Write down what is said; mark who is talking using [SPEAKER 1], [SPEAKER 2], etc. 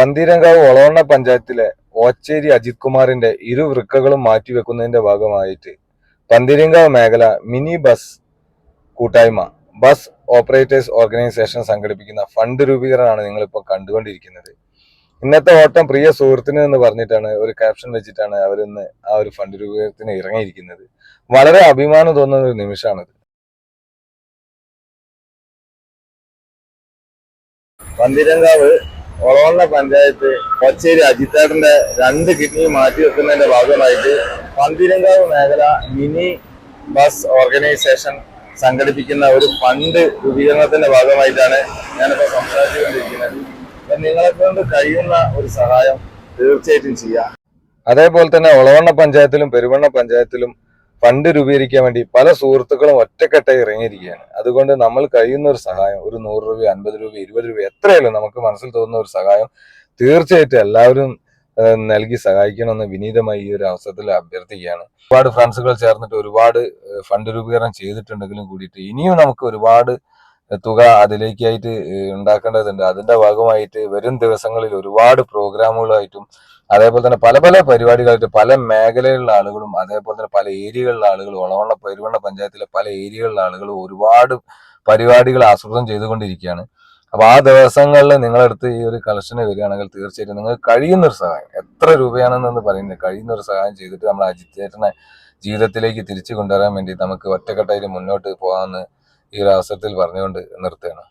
[SPEAKER 1] പന്തീരങ്കാവ് ഒളവണ്ണ പഞ്ചായത്തിലെ ഓച്ചേരി അജിത് കുമാറിന്റെ ഇരു വൃക്കകളും മാറ്റിവെക്കുന്നതിന്റെ ഭാഗമായിട്ട് പന്തീരങ്കാവ് മേഖല മിനി ബസ് കൂട്ടായ്മ ബസ് ഓപ്പറേറ്റേഴ്സ് ഓർഗനൈസേഷൻ സംഘടിപ്പിക്കുന്ന ഫണ്ട് രൂപീകരണമാണ് നിങ്ങളിപ്പോൾ കണ്ടുകൊണ്ടിരിക്കുന്നത്. ഇന്നത്തെ ഓട്ടം പ്രിയ സുഹൃത്തിന് എന്ന് പറഞ്ഞിട്ടാണ് ഒരു ക്യാപ്ഷൻ വെച്ചിട്ടാണ് അവരിന്ന് ആ ഒരു ഫണ്ട് രൂപീകരണത്തിന് ഇറങ്ങിയിരിക്കുന്നത്. വളരെ അഭിമാനം തോന്നുന്ന ഒരു നിമിഷമാണിത്. പന്തീരങ്കാവ് ഒളവണ്ണ പഞ്ചായത്ത് ഓച്ചേരി അജിത്തേട്ടന്റെ 2 കിഡ്നി മാറ്റിവെക്കുന്നതിന്റെ ഭാഗമായിട്ട് പന്തീരങ്കാവ് മേഖല മിനി ബസ് ഓർഗനൈസേഷൻ സംഘടിപ്പിക്കുന്ന ഒരു ഫണ്ട് രൂപീകരണത്തിന്റെ ഭാഗമായിട്ടാണ് ഞാനിപ്പോൾ സംസാരിച്ചുകൊണ്ടിരിക്കുന്നത്. അപ്പൊ നിങ്ങളെ കൊണ്ട് കഴിയുന്ന ഒരു സഹായം തീർച്ചയായിട്ടും ചെയ്യാം. അതേപോലെ തന്നെ ഒളവണ്ണ പഞ്ചായത്തിലും പെരുവണ്ണ പഞ്ചായത്തിലും ഫണ്ട് രൂപീകരിക്കാൻ വേണ്ടി പല സുഹൃത്തുക്കളും ഒറ്റക്കെട്ടായി ഇറങ്ങിയിരിക്കുകയാണ്. അതുകൊണ്ട് നമ്മൾ കഴിയുന്ന ഒരു സഹായം, ഒരു 100 രൂപ, 50 രൂപ, 20 രൂപ, എത്രയായാലും നമുക്ക് മനസ്സിൽ തോന്നുന്ന ഒരു സഹായം തീർച്ചയായിട്ടും എല്ലാവരും നൽകി സഹായിക്കണമെന്ന് വിനീതമായി ഈ ഒരു അവസരത്തിൽ അഭ്യർത്ഥിക്കുകയാണ്. ഒരുപാട് ഫ്രണ്ട്സുകൾ ചേർന്നിട്ട് ഒരുപാട് ഫണ്ട് രൂപീകരണം ചെയ്തിട്ടുണ്ടെങ്കിലും കൂടിയിട്ട് ഇനിയും നമുക്ക് ഒരുപാട് തുക അതിലേക്കായിട്ട് ഉണ്ടാക്കേണ്ടതുണ്ട്. അതിന്റെ ഭാഗമായിട്ട് വരും ദിവസങ്ങളിൽ ഒരുപാട് പ്രോഗ്രാമുകളായിട്ടും അതേപോലെ തന്നെ പല പല പരിപാടികളായിട്ട് പല മേഖലയിലുള്ള ആളുകളും അതേപോലെ തന്നെ പല ഏരിയകളിലുള്ള ആളുകളും ഒളവണ്ണ പെരുവണ്ണ പഞ്ചായത്തിലെ പല ഏരിയകളിലുള്ള ആളുകളും ഒരുപാട് പരിപാടികൾ ആസൂത്രണം ചെയ്തുകൊണ്ടിരിക്കുകയാണ്. അപ്പൊ ആ ദിവസങ്ങളിൽ നിങ്ങളടുത്ത് ഈ ഒരു കളക്ഷന് വരികയാണെങ്കിൽ തീർച്ചയായിട്ടും നിങ്ങൾക്ക് കഴിയുന്ന ഒരു സഹായം, എത്ര രൂപയാണെന്ന് പറയുന്നത്, കഴിയുന്ന ഒരു സഹായം ചെയ്തിട്ട് നമ്മൾ അജിത്തേട്ടനെ ജീവിതത്തിലേക്ക് തിരിച്ചു കൊണ്ടുവരാൻ വേണ്ടി നമുക്ക് ഒറ്റക്കെട്ടായിട്ട് മുന്നോട്ട് പോകാമെന്ന് ഈ ഒരു അവസരത്തിൽ പറഞ്ഞുകൊണ്ട് നിർത്തുകയാണ്.